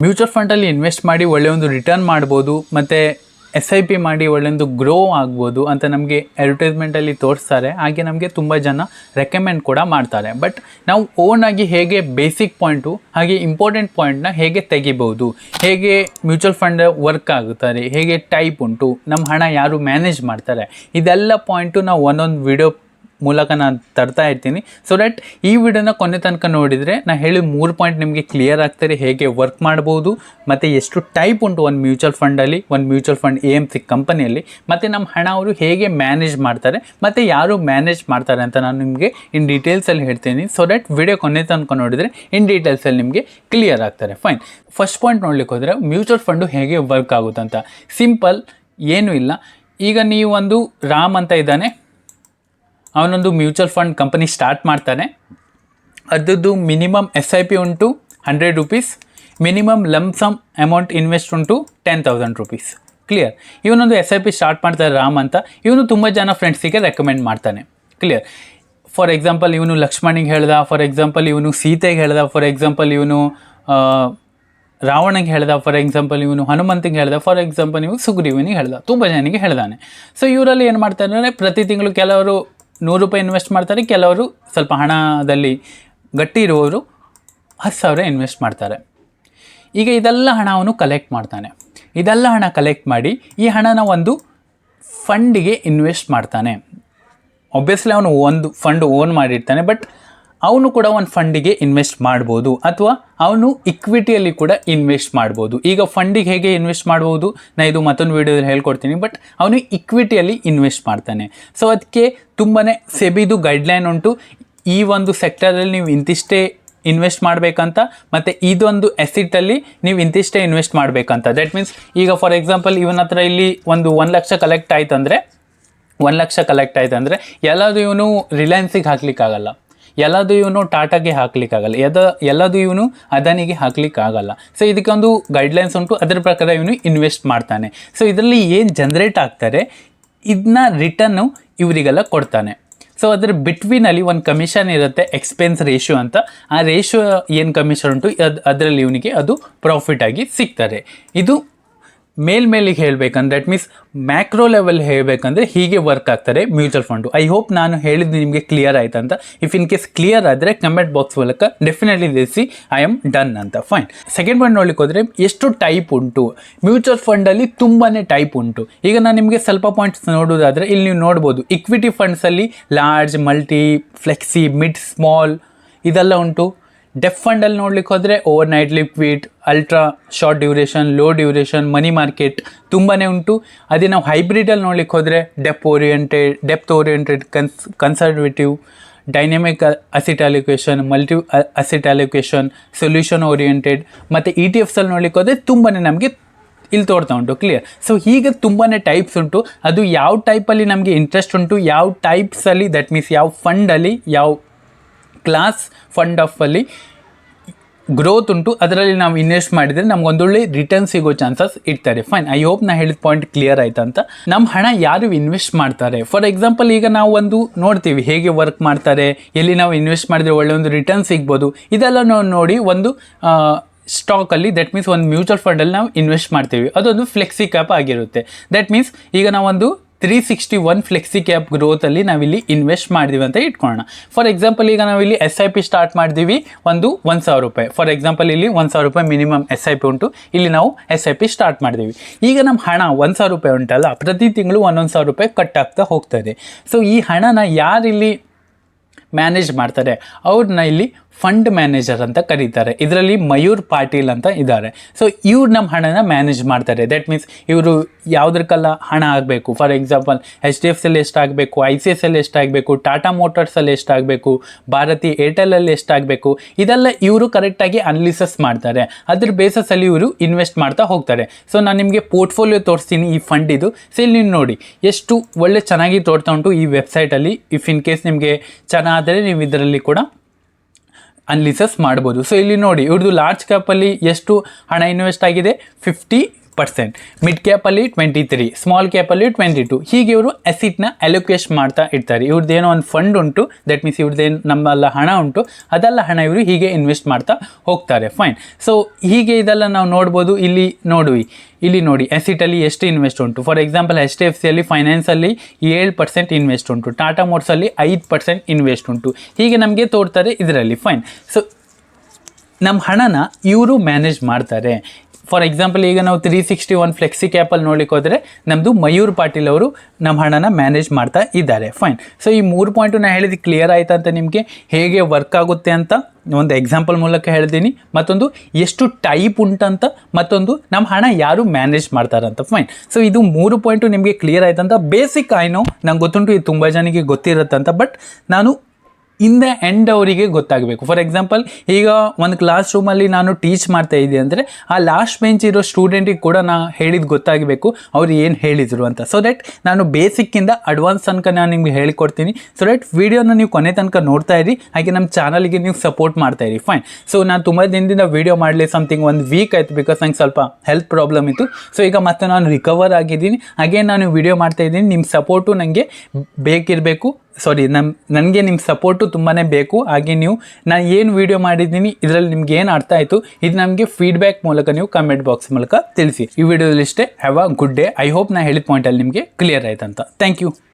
Mutual ಫಂಡಲ್ಲಿ invest ಮಾಡಿ ಒಳ್ಳೆಯ ಒಂದು ರಿಟರ್ನ್ ಮಾಡ್ಬೋದು ಮತ್ತು SIP ಮಾಡಿ ಒಳ್ಳೆಯೊಂದು ಗ್ರೋ ಆಗ್ಬೋದು ಅಂತ ನಮಗೆ ಅಡ್ವರ್ಟೈಸ್ಮೆಂಟಲ್ಲಿ ತೋರಿಸ್ತಾರೆ. ಹಾಗೆ ನಮಗೆ ತುಂಬ ಜನ ರೆಕಮೆಂಡ್ ಕೂಡ ಮಾಡ್ತಾರೆ. ಬಟ್ ನಾವು ಓನಾಗಿ ಹೇಗೆ ಬೇಸಿಕ್ ಪಾಯಿಂಟು ಹಾಗೆ ಇಂಪಾರ್ಟೆಂಟ್ ಪಾಯಿಂಟ್ನ ಹೇಗೆ ತೆಗಿಬೋದು, ಹೇಗೆ ಮ್ಯೂಚುವಲ್ ಫಂಡ್ ವರ್ಕ್ ಆಗುತ್ತಾರೆ, ಹೇಗೆ ಟೈಪ್ ಉಂಟು, ನಮ್ಮ ಹಣ ಯಾರು ಮ್ಯಾನೇಜ್ ಮಾಡ್ತಾರೆ, ಇದೆಲ್ಲ ಪಾಯಿಂಟು ನಾವು ಒಂದೊಂದು ವಿಡಿಯೋ ಮೂಲಕ ನಾನು ತರ್ತಾ ಇರ್ತೀನಿ. ಸೊ ದ್ಯಾಟ್ ಈ ವಿಡಿಯೋನ ಕೊನೆ ತನಕ ನೋಡಿದರೆ ನಾನು ಹೇಳಿದ 3 ಪಾಯಿಂಟ್ ನಿಮಗೆ ಕ್ಲಿಯರ್ ಆಗ್ತಾರೆ. ಹೇಗೆ ವರ್ಕ್ ಮಾಡ್ಬೋದು ಮತ್ತು ಎಷ್ಟು ಟೈಪ್ ಉಂಟು ಒಂದು ಮ್ಯೂಚುವಲ್ ಫಂಡಲ್ಲಿ, ಒಂದು ಮ್ಯೂಚುವಲ್ ಫಂಡ್ AMC ಕಂಪನಿಯಲ್ಲಿ, ಮತ್ತು ನಮ್ಮ ಹಣ ಅವರು ಹೇಗೆ ಮ್ಯಾನೇಜ್ ಮಾಡ್ತಾರೆ ಮತ್ತು ಯಾರು ಮ್ಯಾನೇಜ್ ಮಾಡ್ತಾರೆ ಅಂತ ನಾನು ನಿಮಗೆ ಇನ್ ಡೀಟೇಲ್ಸಲ್ಲಿ ಹೇಳ್ತೀನಿ. ಸೊ ದ್ಯಾಟ್ ವಿಡಿಯೋ ಕೊನೆ ತನಕ ನೋಡಿದರೆ ಇನ್ ಡೀಟೇಲ್ಸಲ್ಲಿ ನಿಮಗೆ ಕ್ಲಿಯರ್ ಆಗ್ತಾರೆ. ಫೈನ್, ಫಸ್ಟ್ ಪಾಯಿಂಟ್ ನೋಡ್ಲಿಕ್ಕೆ ಹೋದರೆ ಮ್ಯೂಚುವಲ್ ಫಂಡು ಹೇಗೆ ವರ್ಕ್ ಆಗುತ್ತಂತ ಸಿಂಪಲ್ ಏನೂ ಇಲ್ಲ. ಈಗ ನೀವು ಒಂದು ರಾಮ್ ಅಂತ ಇದ್ದಾನೆ, ಅವನೊಂದು ಮ್ಯೂಚುವಲ್ ಫಂಡ್ ಕಂಪನಿ ಸ್ಟಾರ್ಟ್ ಮಾಡ್ತಾನೆ. ಅದರದ್ದು ಮಿನಿಮಮ್ SIP ಉಂಟು 100 rupees, minimum lump sum amount invest ಉಂಟು 10,000 ರೂಪೀಸ್. ಕ್ಲಿಯರ್. ಇವನೊಂದು SIP ಸ್ಟಾರ್ಟ್ ಮಾಡ್ತಾರೆ ರಾಮ್ ಅಂತ. ಇವನು ತುಂಬ ಜನ ಫ್ರೆಂಡ್ಸಿಗೆ ರೆಕಮೆಂಡ್ ಮಾಡ್ತಾನೆ. ಕ್ಲಿಯರ್. ಫಾರ್ ಎಕ್ಸಾಂಪಲ್ ಇವನು ಲಕ್ಷ್ಮಣಿಗೆ ಹೇಳ್ದ, ಫಾರ್ ಎಕ್ಸಾಂಪಲ್ ಇವನು ಸೀತೆಗೆ ಹೇಳ್ದ, ಫಾರ್ ಎಕ್ಸಾಂಪಲ್ ಇವನು ರಾವಣಗೆ ಹೇಳ್ದ, ಫಾರ್ ಎಕ್ಸಾಂಪಲ್ ಇವನು ಹನುಮಂತಿಗೆ ಹೇಳ್ದ, ಫಾರ್ ಎಕ್ಸಾಂಪಲ್ ನೀವು ಸುಗ್ರೀವನಿಗೆ ಹೇಳ್ದ, ತುಂಬ ಜನರಿಗೆ ಹೇಳ್ದಾನೆ. ಸೊ ಇವರಲ್ಲಿ ಏನು ಮಾಡ್ತಾರೆ ಅಂದರೆ ಪ್ರತಿ ತಿಂಗಳು ಕೆಲವರು 100 ರೂಪಾಯಿ ಇನ್ವೆಸ್ಟ್ ಮಾಡ್ತಾರೆ, ಕೆಲವರು ಸ್ವಲ್ಪ ಹಣದಲ್ಲಿ ಗಟ್ಟಿ ಇರುವವರು 10,000 ಇನ್ವೆಸ್ಟ್ ಮಾಡ್ತಾರೆ. ಈಗ ಇದೆಲ್ಲ ಹಣ ಅವನು ಕಲೆಕ್ಟ್ ಮಾಡ್ತಾನೆ. ಇದೆಲ್ಲ ಹಣ ಕಲೆಕ್ಟ್ ಮಾಡಿ ಈ ಹಣನ ಒಂದು ಫಂಡಿಗೆ ಇನ್ವೆಸ್ಟ್ ಮಾಡ್ತಾನೆ. ಒಬ್ವಿಯಸ್ಲಿ ಅವನು ಒಂದು ಫಂಡ್ ಓನ್ ಮಾಡಿರ್ತಾನೆ, ಬಟ್ ಅವನು ಕೂಡ ಒಂದು ಫಂಡಿಗೆ ಇನ್ವೆಸ್ಟ್ ಮಾಡ್ಬೋದು, ಅಥವಾ ಅವನು ಇಕ್ವಿಟಿಯಲ್ಲಿ ಕೂಡ ಇನ್ವೆಸ್ಟ್ ಮಾಡ್ಬೋದು. ಈಗ ಫಂಡಿಗೆ ಹೇಗೆ ಇನ್ವೆಸ್ಟ್ ಮಾಡ್ಬೋದು ನಾನು ಇದು ಮತ್ತೊಂದು ವೀಡಿಯೋದಲ್ಲಿ ಹೇಳ್ಕೊಡ್ತೀನಿ. ಬಟ್ ಅವನು ಇಕ್ವಿಟಿಯಲ್ಲಿ ಇನ್ವೆಸ್ಟ್ ಮಾಡ್ತಾನೆ. ಸೊ ಅದಕ್ಕೆ ತುಂಬಾ ಸೆಬಿದು ಗೈಡ್ಲೈನ್ ಉಂಟು. ಈ ಒಂದು ಸೆಕ್ಟರಲ್ಲಿ ನೀವು ಇಂತಿಷ್ಟೇ ಇನ್ವೆಸ್ಟ್ ಮಾಡಬೇಕಂತ, ಮತ್ತು ಇದೊಂದು ಎಸಿಟಲ್ಲಿ ನೀವು ಇಂತಿಷ್ಟೇ ಇನ್ವೆಸ್ಟ್ ಮಾಡಬೇಕಂತ. ದ್ಯಾಟ್ ಮೀನ್ಸ್ ಈಗ ಫಾರ್ ಎಕ್ಸಾಂಪಲ್ ಇವನ ಹತ್ರ ಇಲ್ಲಿ ಒಂದು 1 ಲಕ್ಷ ಕಲೆಕ್ಟ್ ಆಯ್ತಂದರೆ 1 ಲಕ್ಷ ಕಲೆಕ್ಟ್ ಆಯ್ತಂದರೆ ಎಲ್ಲದು ಇವನು ರಿಲಯನ್ಸಿಗೆ ಹಾಕ್ಲಿಕ್ಕಾಗಲ್ಲ, ಎಲ್ಲದು ಇವನು ಟಾಟಾಗೆ ಹಾಕ್ಲಿಕ್ಕಾಗಲ್ಲ, ಎಲ್ಲದು ಇವನು ಅದಾನಿಗೆ ಹಾಕ್ಲಿಕ್ಕಾಗಲ್ಲ. ಸೊ ಇದಕ್ಕೊಂದು ಗೈಡ್ಲೈನ್ಸ್ ಉಂಟು, ಅದರ ಪ್ರಕಾರ ಇವನು ಇನ್ವೆಸ್ಟ್ ಮಾಡ್ತಾನೆ. ಸೊ ಇದರಲ್ಲಿ ಏನು ಜನ್ರೇಟ್ ಆಗ್ತಾರೆ ಇದನ್ನ ರಿಟರ್ನು ಇವರಿಗೆಲ್ಲ ಕೊಡ್ತಾನೆ. ಸೊ ಅದರ ಬಿಟ್ವೀನಲ್ಲಿ ಒಂದು ಕಮಿಷನ್ ಇರುತ್ತೆ, ಎಕ್ಸ್ಪೆನ್ಸ್ ರೇಷಿಯೋ ಅಂತ. ಆ ರೇಷಿಯೋ ಏನು ಕಮಿಷನ್ ಉಂಟು ಅದರಲ್ಲಿ ಇವನಿಗೆ ಅದು ಪ್ರಾಫಿಟಾಗಿ ಸಿಗ್ತಾರೆ. ಇದು ಮೇಲ್ಮೇಲಿಗೆ ಹೇಳಬೇಕಂದ್ರೆ ದಟ್ ಮೀನ್ಸ್ ಮ್ಯಾಕ್ರೋ ಲೆವೆಲ್ ಹೇಳಬೇಕಂದ್ರೆ ಹೀಗೆ ವರ್ಕ್ ಆಗ್ತಾರೆ ಮ್ಯೂಚುವಲ್ ಫಂಡು. ಐ ಹೋಪ್ ನಾನು ಹೇಳಿದ್ದು ನಿಮಗೆ ಕ್ಲಿಯರ್ ಆಯ್ತು ಅಂತ. ಇಫ್ ಇನ್ ಕೇಸ್ ಕ್ಲಿಯರ್ ಆದರೆ ಕಮೆಂಟ್ ಬಾಕ್ಸ್ ಮೂಲಕ ಡೆಫಿನೆಟ್ಲಿ ತಿಳಿಸಿ ಐ ಆಮ್ ಡನ್ ಅಂತ. ಫೈನ್, ಸೆಕೆಂಡ್ ಪಾಯಿಂಟ್ ನೋಡ್ಲಿಕ್ಕೆ ಹೋದರೆ ಎಷ್ಟು ಟೈಪ್ ಉಂಟು ಮ್ಯೂಚುವಲ್ ಫಂಡಲ್ಲಿ. ತುಂಬಾ ಟೈಪ್ ಉಂಟು. ಈಗ ನಾನು ನಿಮಗೆ ಸ್ವಲ್ಪ ಪಾಯಿಂಟ್ಸ್ ನೋಡೋದಾದರೆ ಇಲ್ಲಿ ನೀವು ನೋಡ್ಬೋದು. ಇಕ್ವಿಟಿ ಫಂಡ್ಸಲ್ಲಿ large, multi, flexi, mid, small ಇದೆಲ್ಲ ಉಂಟು. ಡೆಫ್ ಫಂಡಲ್ಲಿ ನೋಡ್ಲಿಕ್ಕೆ ಹೋದರೆ overnight, liquid, ultra short duration, low duration, money market ತುಂಬಾ ಉಂಟು. ಅದೇ ನಾವು ಹೈಬ್ರಿಡಲ್ಲಿ ನೋಡ್ಲಿಕ್ಕೆ ಹೋದರೆ ಡೆಪ್ತ್ oriented, conservative, dynamic asset allocation, multi asset allocation, solution oriented, ಮತ್ತು ETFಸಲ್ಲಿ ನೋಡ್ಲಿಕ್ಕೆ ಹೋದರೆ ತುಂಬಾ ನಮಗೆ ಇಲ್ಲಿ ತೋರ್ತಾ ಉಂಟು. ಕ್ಲಿಯರ್. ಸೊ ಹೀಗೆ ತುಂಬಾ ಟೈಪ್ಸ್ ಉಂಟು. ಅದು ಯಾವ ಟೈಪಲ್ಲಿ ನಮಗೆ ಇಂಟ್ರೆಸ್ಟ್ ಉಂಟು, ಯಾವ ಟೈಪ್ಸಲ್ಲಿ ದಟ್ ಮೀನ್ಸ್ ಯಾವ ಫಂಡಲ್ಲಿ, ಯಾವ ಕ್ಲಾಸ್ ಫಂಡ್ ಆಫಲ್ಲಿ ಗ್ರೋತ್ ಉಂಟು, ಅದರಲ್ಲಿ ನಾವು ಇನ್ವೆಸ್ಟ್ ಮಾಡಿದರೆ ನಮ್ಗೊಂದೊಳ್ಳೆ ರಿಟರ್ನ್ ಸಿಗೋ ಚಾನ್ಸಸ್ ಇರ್ತಾರೆ. ಫೈನ್, ಐ ಹೋಪ್ ನಾ ಹೇಳಿದ ಪಾಯಿಂಟ್ ಕ್ಲಿಯರ್ ಆಯ್ತು ಅಂತ. ನಮ್ಮ ಹಣ ಯಾರು ಇನ್ವೆಸ್ಟ್ ಮಾಡ್ತಾರೆ, ಫಾರ್ ಎಕ್ಸಾಂಪಲ್ ಈಗ ನಾವು ಒಂದು ನೋಡ್ತೀವಿ ಹೇಗೆ ವರ್ಕ್ ಮಾಡ್ತಾರೆ, ಎಲ್ಲಿ ನಾವು ಇನ್ವೆಸ್ಟ್ ಮಾಡಿದರೆ ಒಳ್ಳೆ ಒಂದು ರಿಟರ್ನ್ ಸಿಗ್ಬೋದು, ಇದೆಲ್ಲ ನಾವು ನೋಡಿ ಒಂದು ಸ್ಟಾಕಲ್ಲಿ ದಟ್ ಮೀನ್ಸ್ ಒಂದು ಮ್ಯೂಚುವಲ್ ಫಂಡಲ್ಲಿ ನಾವು ಇನ್ವೆಸ್ಟ್ ಮಾಡ್ತೀವಿ. ಅದೊಂದು ಫ್ಲೆಕ್ಸಿ ಕ್ಯಾಪ್ ಆಗಿರುತ್ತೆ. ದಟ್ ಮೀನ್ಸ್ ಈಗ ನಾವೊಂದು 361 ಫ್ಲೆಕ್ಸಿ ಕ್ಯಾಪ್ ಗ್ರೋತಲ್ಲಿ ನಾವಿಲ್ಲಿ ಇನ್ವೆಸ್ಟ್ ಮಾಡಿದ್ದೀವಿ ಅಂತ ಇಟ್ಕೊಳ್ಳೋಣ. ಫಾರ್ ಎಕ್ಸಾಂಪಲ್ ಈಗ ನಾವಿಲ್ಲಿ SIP ಸ್ಟಾರ್ಟ್ ಮಾಡಿದ್ದೀವಿ ಒಂದು 1,000 ರೂಪಾಯಿ. ಫಾರ್ ಎಕ್ಸಾಂಪಲ್ ಇಲ್ಲಿ 1,000 ರೂಪಾಯಿ ಮಿನಿಮಮ್ SIP ಉಂಟು. ಇಲ್ಲಿ ನಾವು SIP ಸ್ಟಾರ್ಟ್ ಮಾಡಿದ್ದೀವಿ. ಈಗ ನಮ್ಮ ಹಣ 1,000 ರೂಪಾಯಿ ಉಂಟಲ್ಲ, ಪ್ರತಿ ತಿಂಗಳು 1,000 ರೂಪಾಯಿ ಕಟ್ ಆಗ್ತಾ ಹೋಗ್ತದೆ. ಸೊ ಈ ಹಣನ ಯಾರಿಲ್ಲಿ ಮ್ಯಾನೇಜ್ ಮಾಡ್ತಾರೆ ಅವ್ರನ್ನ ಇಲ್ಲಿ ಫಂಡ್ ಮ್ಯಾನೇಜರ್ ಅಂತ ಕರೀತಾರೆ. ಇದರಲ್ಲಿ ಮಯೂರ್ ಪಾಟೀಲ್ ಅಂತ ಇದ್ದಾರೆ. ಸೊ ಇವ್ರು ನಮ್ಮ ಹಣನ ಮ್ಯಾನೇಜ್ ಮಾಡ್ತಾರೆ. ದಟ್ ಮೀನ್ಸ್ ಇವರು ಯಾವುದಕ್ಕೆಲ್ಲ ಹಣ ಆಗಬೇಕು, ಫಾರ್ ಎಕ್ಸಾಂಪಲ್ HDFCಯಲ್ಲಿ ಎಷ್ಟಾಗಬೇಕು, ICICIಯಲ್ಲಿ ಎಷ್ಟಾಗಬೇಕು, ಟಾಟಾ ಮೋಟರ್ಸಲ್ಲಿ ಎಷ್ಟಾಗಬೇಕು, ಭಾರತಿ ಏರ್ಟೆಲಲ್ಲಿ ಎಷ್ಟಾಗಬೇಕು, ಇದೆಲ್ಲ ಇವರು ಕರೆಕ್ಟಾಗಿ ಅನಾಲಿಸಿಸ್ ಮಾಡ್ತಾರೆ. ಅದ್ರ ಬೇಸಸಲ್ಲಿ ಇವರು ಇನ್ವೆಸ್ಟ್ ಮಾಡ್ತಾ ಹೋಗ್ತಾರೆ. ಸೊ ನಾನು ನಿಮಗೆ ಪೋರ್ಟ್ಫೋಲಿಯೋ ತೋರಿಸ್ತೀನಿ ಈ ಫಂಡಿದು. ಸೊ ಇಲ್ಲಿ ನೀವು ನೋಡಿ ಎಷ್ಟು ಒಳ್ಳೆ ಚೆನ್ನಾಗಿ ತೋರ್ತಾ ಉಂಟು ಈ ವೆಬ್ಸೈಟಲ್ಲಿ. ಇಫ್ ಇನ್ ಕೇಸ್ ನಿಮಗೆ ಚೆನ್ನಾದರೆ ನೀವು ಇದರಲ್ಲಿ ಕೂಡ ಅನಾಲಿಸಿಸ್ ಮಾಡ್ಬೋದು. ಸೊ ಇಲ್ಲಿ ನೋಡಿ ಇವ್ರದ್ದು ಲಾರ್ಜ್ ಕ್ಯಾಪಲ್ಲಿ ಎಷ್ಟು ಹಣ ಇನ್ವೆಸ್ಟ್ ಆಗಿದೆ, 50 ಮಿಡ್ ಕ್ಯಾಪಲ್ಲಿ 23, ಸ್ಮಾಲ್ ಕ್ಯಾಪಲ್ಲಿ 22. ಹೀಗೆ ಇವರು ಅಸೆಟ್ನ ಅಲೋಕೇಶ್ ಮಾಡ್ತಾ ಇರ್ತಾರೆ. ಇವ್ರದ್ದೇನೋ ಒಂದು ಫಂಡ್ ಉಂಟು, ದಟ್ ಮೀನ್ಸ್ ಇವ್ರದ್ದೇನು ನಮ್ಮೆಲ್ಲ ಹಣ ಉಂಟು, ಅದೆಲ್ಲ ಹಣ ಇವರು ಹೀಗೆ ಇನ್ವೆಸ್ಟ್ ಮಾಡ್ತಾ ಹೋಗ್ತಾರೆ. ಫೈನ್. ಸೊ ಹೀಗೆ ಇದೆಲ್ಲ ನಾವು ನೋಡ್ಬೋದು. ಇಲ್ಲಿ ನೋಡಿ ಅಸೆಟಲ್ಲಿ ಎಷ್ಟು ಇನ್ವೆಸ್ಟ್ ಉಂಟು. ಫಾರ್ ಎಕ್ಸಾಂಪಲ್ HDFCಯಲ್ಲಿ ಫೈನಾನ್ಸಲ್ಲಿ 7% ಇನ್ವೆಸ್ಟ್ ಉಂಟು, ಟಾಟಾ ಮೋಟ್ಸಲ್ಲಿ 5% ಇನ್ವೆಸ್ಟ್ ಉಂಟು. ಹೀಗೆ ನಮಗೆ ತೋರ್ತಾರೆ ಇದರಲ್ಲಿ. ಫೈನ್. ಸೊ ನಮ್ಮ ಹಣನ ಇವರು ಮ್ಯಾನೇಜ್ ಮಾಡ್ತಾರೆ. ಫಾರ್ ಎಕ್ಸಾಂಪಲ್ ಈಗ ನಾವು 361 ಫ್ಲೆಕ್ಸಿ ಕ್ಯಾಪಲ್ಲಿ ನೋಡ್ಲಿಕ್ಕೆ ಹೋದರೆ ನಮ್ಮದು ಮಯೂರ್ ಪಾಟೀಲ್ ಅವರು ನಮ್ಮ ಹಣನ ಮ್ಯಾನೇಜ್ ಮಾಡ್ತಾ ಇದ್ದಾರೆ. ಫೈನ್. ಸೊ ಈ 3 ಪಾಯಿಂಟು ನಾನು ಹೇಳಿದ್ದು ಕ್ಲಿಯರ್ ಆಯ್ತಾ ಅಂತ ನಿಮಗೆ, ಹೇಗೆ ವರ್ಕ್ ಆಗುತ್ತೆ ಅಂತ ಒಂದು ಎಕ್ಸಾಂಪಲ್ ಮೂಲಕ ಹೇಳ್ತೀನಿ, ಮತ್ತೊಂದು ಎಷ್ಟು ಟೈಪ್ ಉಂಟಂತ, ಮತ್ತೊಂದು ನಮ್ಮ ಹಣ ಯಾರು ಮ್ಯಾನೇಜ್ ಮಾಡ್ತಾರಂತ. ಫೈನ್. ಸೊ ಇದು 3 ಪಾಯಿಂಟು ನಿಮಗೆ ಕ್ಲಿಯರ್ ಆಯ್ತಂತ. ಬೇಸಿಕ್ ನಂಗೆ ಗೊತ್ತುಂಟು, ಇದು ತುಂಬ ಜನಕ್ಕೆ ಗೊತ್ತಿರುತ್ತಂತ, ಬಟ್ ನಾನು ಇನ್ ದ ಎಂಡ್ ಅವರಿಗೆ ಗೊತ್ತಾಗಬೇಕು. ಫಾರ್ ಎಕ್ಸಾಂಪಲ್ ಈಗ ಒಂದು ಕ್ಲಾಸ್ ರೂಮಲ್ಲಿ ನಾನು ಟೀಚ್ ಮಾಡ್ತಾ ಇದ್ದೆ ಅಂದರೆ ಆ ಲಾಸ್ಟ್ ಬೆಂಚ್ ಇರೋ ಸ್ಟೂಡೆಂಟಿಗೆ ಕೂಡ ನಾನು ಹೇಳಿದ್ದು ಗೊತ್ತಾಗಬೇಕು ಅವ್ರು ಏನು ಹೇಳಿದರು ಅಂತ. ಸೊ ದ್ಯಾಟ್ ನಾನು ಬೇಸಿಕ್ಕಿಂದ ಅಡ್ವಾನ್ಸ್ ತನಕ ನಾನು ನಿಮಗೆ ಹೇಳಿಕೊಡ್ತೀನಿ. ಸೊ ದ್ಯಾಟ್ ವೀಡಿಯೋನ ನೀವು ಕೊನೆ ತನಕ ನೋಡ್ತಾ ಇರಿ, ಹಾಗೆ ನಮ್ಮ ಚಾನಲ್ಗೆ ನೀವು ಸಪೋರ್ಟ್ ಮಾಡ್ತಾ ಇರಿ. ಫೈನ್. ಸೊ ನಾನು ತುಂಬ ದಿನದಿಂದ ವೀಡಿಯೋ ಮಾಡಲಿ ಸಮಥಿಂಗ್ 1 ವೀಕ್ ಆಯಿತು, ಬಿಕಾಸ್ ನಂಗೆ ಸ್ವಲ್ಪ ಹೆಲ್ತ್ ಪ್ರಾಬ್ಲಮ್ ಇತ್ತು. ಸೊ ಈಗ ಮತ್ತೆ ನಾನು ರಿಕವರ್ ಆಗಿದ್ದೀನಿ, ಹಾಗೆ ನಾನು ವೀಡಿಯೋ ಮಾಡ್ತಾ ಇದ್ದೀನಿ. ನಿಮ್ಮ ಸಪೋರ್ಟು ನನಗೆ ಬೇಕಿರಬೇಕು. ನನಗೆ ನಿಮ್ಮ ಸಪೋರ್ಟು ತುಂಬಾ ಬೇಕು. ಹಾಗೆ ನಾನು ಏನು ವೀಡಿಯೋ ಮಾಡಿದ್ದೀನಿ ಇದರಲ್ಲಿ ನಿಮ್ಗೆ ಏನು ಅರ್ಥ ಆಯಿತು ಇದು ನಮಗೆ ಫೀಡ್ಬ್ಯಾಕ್ ಮೂಲಕ ನೀವು ಕಮೆಂಟ್ ಬಾಕ್ಸ್ ಮೂಲಕ ತಿಳಿಸಿ. ಈ ವಿಡಿಯೋದಲ್ಲಿ ಇಷ್ಟೇ. Have a good day. I hope ನಾನು ಹೇಳಿದ ಪಾಯಿಂಟಲ್ಲಿ ನಿಮಗೆ ಕ್ಲಿಯರ್ ಆಯ್ತಂತ. Thank you.